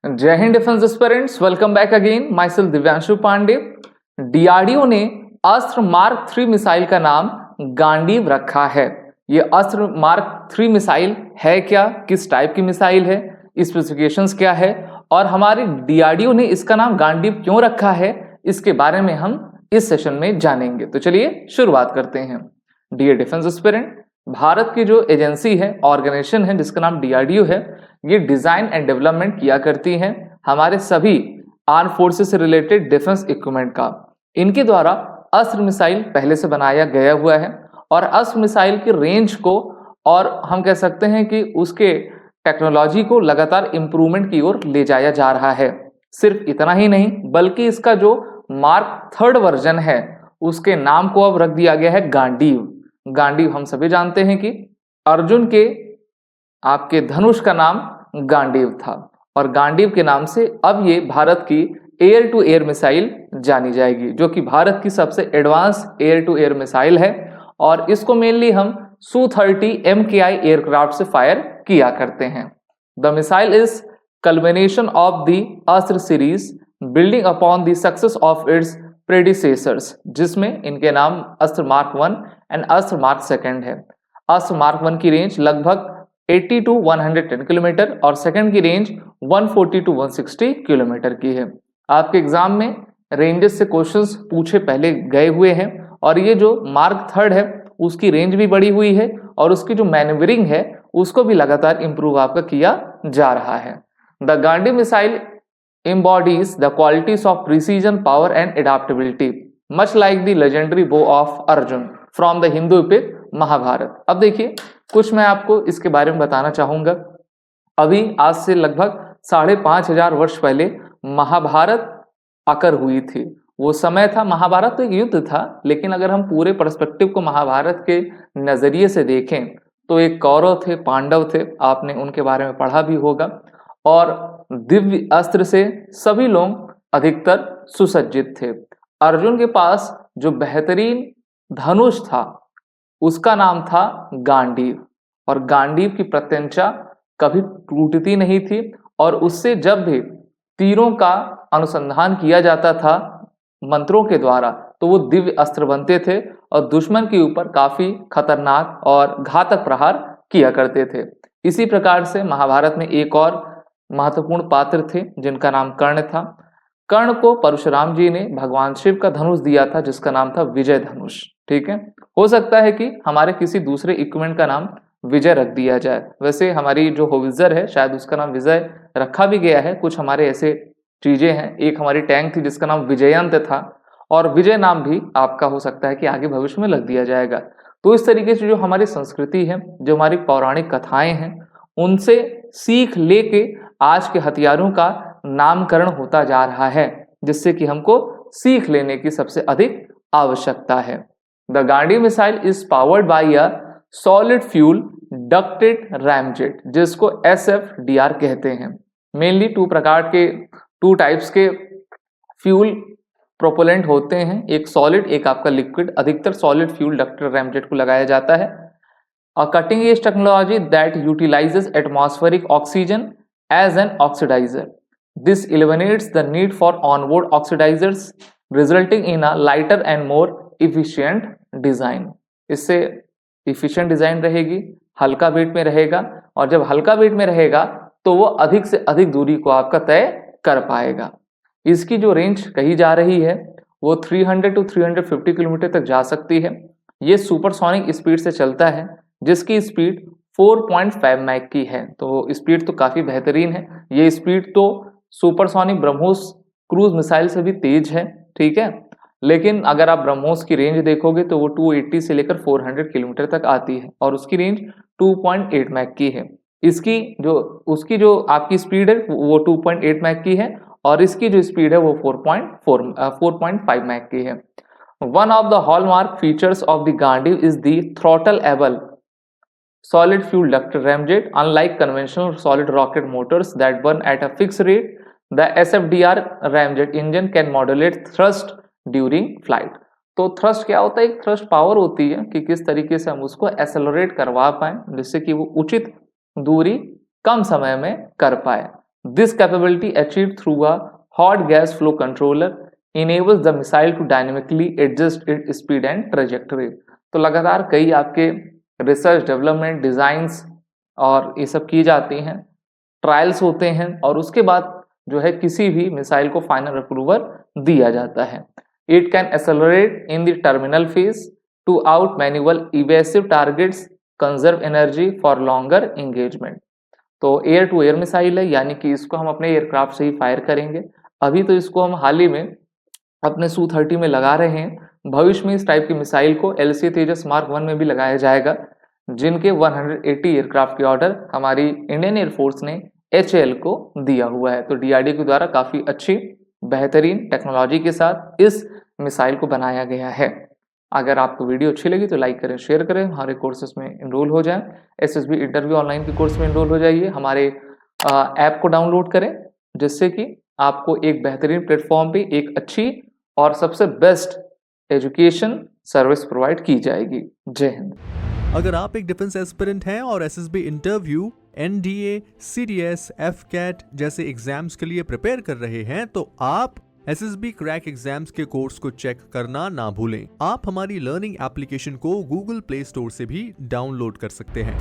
जय हिंद defence aspirants, welcome back again. Myself Divyanshu Pandey. DRDO ने अस्त्र मार्क 3 मिसाइल का नाम गांडीव रखा है। ये अस्त्र मार्क 3 मिसाइल है क्या, किस टाइप की मिसाइल है, स्पेसिफिकेशंस क्या है और हमारे डीआरडीओ ने इसका नाम गांडीव क्यों रखा है, इसके बारे में हम इस सेशन में जानेंगे। तो चलिए शुरुआत करते हैं। डियर डिफेंस एस्पिरेंट, भारत की जो एजेंसी है, ऑर्गेनाइजेशन है जिसका नाम डीआरडीओ है, ये डिजाइन एंड डेवलपमेंट किया करती हैं हमारे सभी आर्म फोर्सेस से रिलेटेड डिफेंस इक्विपमेंट का। इनके द्वारा अस्त्र मिसाइल पहले से बनाया गया हुआ है और अस्त्र मिसाइल की रेंज को और हम कह सकते हैं कि उसके टेक्नोलॉजी को लगातार इंप्रूवमेंट की ओर ले जाया जा रहा है। सिर्फ इतना ही नहीं बल्कि इसका जो मार्क 3 वर्जन है उसके नाम को अब रख दिया गया है गांडीव। गांडीव हम सभी जानते हैं कि अर्जुन के आपके धनुष का नाम गांडीव था और गांडीव के नाम से अब ये भारत की एयर टू एयर मिसाइल जानी जाएगी, जो कि भारत की सबसे advance air to air missile है और इसको मेनली हम Su-30 MKI एयरक्राफ्ट से फायर किया करते हैं। The missile is culmination of the Astra series building upon the success of its predecessors, जिसमें इनके नाम अस्त्र मार्क 1 एंड अस्त्र मार्क 2 है। अस्त्र मार्क 1 की रेंज लगभग 80 to 110 किलोमीटर और सेकंड की रेंज 140 to 160 किलोमीटर की है। आपके एग्जाम में रेंजेस से क्वेश्चंस पूछे पहले गए हुए हैं और ये जो मार्क 3 है उसकी रेंज भी बढ़ी हुई है और उसकी जो मैन्यूवरिंग है उसको भी लगातार इंप्रूव आपका किया जा रहा है। The Gandiva missile embodies the qualities of precision, power and adaptability, much like the legendary bow of Arjun from the Hindu epic Mahabharata. अब देखिए कुछ मैं आपको इसके बारे में बताना चाहूंगा। अभी आज से लगभग 5,500 वर्ष पहले महाभारत आकर हुई थी। वो समय था, महाभारत तो एक युद्ध था, लेकिन अगर हम पूरे पर्सपेक्टिव को महाभारत के नजरिए से देखें तो एक कौरव थे, पांडव थे, आपने उनके बारे में पढ़ा भी होगा और दिव्य अस्त्र से सभी लोग अधिकतर सुसज्जित थे। अर्जुन के पास जो बेहतरीन धनुष था उसका नाम था गांडीव और गांडीव की प्रत्यंचा कभी टूटती नहीं थी और उससे जब भी तीरों का अनुसंधान किया जाता था मंत्रों के द्वारा तो वो दिव्य अस्त्र बनते थे और दुश्मन के ऊपर काफी खतरनाक और घातक प्रहार किया करते थे। इसी प्रकार से महाभारत में एक और महत्वपूर्ण पात्र थे जिनका नाम कर्ण था। कर्ण को परशुराम जी ने भगवान शिव का धनुष दिया था जिसका नाम था विजय धनुष। ठीक है, हो सकता है कि हमारे किसी दूसरे इक्विपमेंट का नाम विजय रख दिया जाए। वैसे हमारी जो होविजर है शायद उसका नाम विजय रखा भी गया है। कुछ हमारे ऐसे चीजें हैं, एक हमारी टैंक थी जिसका नाम विजयंत था और विजय नाम भी आपका हो सकता है कि आगे भविष्य में लग दिया जाएगा। तो इस तरीके से जो हमारी संस्कृति है, जो हमारी पौराणिक कथाएं हैं, उनसे सीख लेके आज के हथियारों का नामकरण होता जा रहा है, जिससे कि हमको सीख लेने की सबसे अधिक आवश्यकता है। The Gandiva missile is powered by a solid fuel ducted ramjet, जिसको SFDR कहते हैं। मेनली टू टाइप्स के फ्यूल प्रोपेलेंट होते हैं, एक सॉलिड एक आपका लिक्विड। अधिकतर सॉलिड फ्यूल डक्टेड रैमजेट को लगाया जाता है। A cutting edge technology that utilizes atmospheric oxygen as an oxidizer. This eliminates the need for onboard oxidizers, resulting in a lighter and more efficient design. इससे efficient design रहेगी, हल्का wait में रहेगा और जब हल्का वेट में रहेगा तो वो अधिक से अधिक दूरी को आपका तय कर पाएगा। इसकी जो रेंज कही जा रही है वो 300 to 350 किलोमीटर तक जा सकती है। ये सुपरसोनिक स्पीड से चलता है जिसकी स्पीड 4.5 मैक की है। तो स्पीड तो काफी बेहतरीन है। ये स्पीड तो सुपरसोनिक ब्रह्मोस क्रूज मिसाइल से भी तेज है। ठीक है, लेकिन अगर आप ब्रह्मोस की रेंज देखोगे तो वो 280 से लेकर 400 किलोमीटर तक आती है और उसकी रेंज 2.8 मैक की है। उसकी जो आपकी स्पीड है वो 2.8 मैक की है और इसकी जो स्पीड है वो 4.5 मैक की है। One of the hallmark features of the Gandiv is the throttle-able solid fuel ducted ramjet. Unlike conventional solid rocket motors that burn at a fixed rate, the SFDR ramjet engine can modulate thrust during flight. तो thrust क्या होता है? एक thrust power होती है कि किस तरीके से हम उसको एक्सेलरेट करवा पाए जिससे कि वो उचित दूरी कम समय में कर पाए। This capability achieved through a hot gas flow controller enables the missile to dynamically adjust its speed and trajectory. तो लगातार कई आपके रिसर्च डेवलपमेंट डिजाइंस और ये सब की जाती हैं, ट्रायल्स होते हैं और उसके बाद जो है किसी भी मिसाइल को फाइनल अप्रूवल दिया जाता है. It can accelerate in the terminal phase two out manual evasive targets, conserve energy for longer engagement. तो एयर टू एयर मिसाइल है, यानी कि इसको हम अपने एयरक्राफ्ट से ही फायर करेंगे. अभी तो इसको हम हाल ही में अपने Su-30 में लगा रहे हैं. भविष्य में इस टाइप की मिसाइल को LCA तेजस मार्क 1 में भी लगाया जाएगा, जिनके 180 एयरक्राफ्ट के ऑर्डर हमारी इंडियन एयरफोर्स ने HAL को दिया हुआ है. तो DRDO के द्वारा काफ़ी अच्छी बेहतरीन टेक्नोलॉजी के साथ इस मिसाइल को बनाया गया है. अगर आपको वीडियो अच्छी लगी तो लाइक करें, शेयर करें, हमारे कोर्सेज में इनरोल हो जाएं. SSB इंटरव्यू ऑनलाइन के कोर्स में इनरोल हो जाइए. हमारे ऐप को डाउनलोड करें, जिससे कि आपको एक बेहतरीन प्लेटफॉर्म पे एक अच्छी और सबसे बेस्ट एजुकेशन सर्विस प्रोवाइड की जाएगी. जय हिंद. अगर आप एक डिफेंस एस्पिरेंट हैं और SSB interview, NDA, CDS, FCAT जैसे एग्जाम्स के लिए प्रिपेयर कर रहे हैं तो आप SSB क्रैक एग्जाम्स के कोर्स को चेक करना ना भूलें. आप हमारी लर्निंग एप्लीकेशन को Google प्ले स्टोर से भी डाउनलोड कर सकते हैं.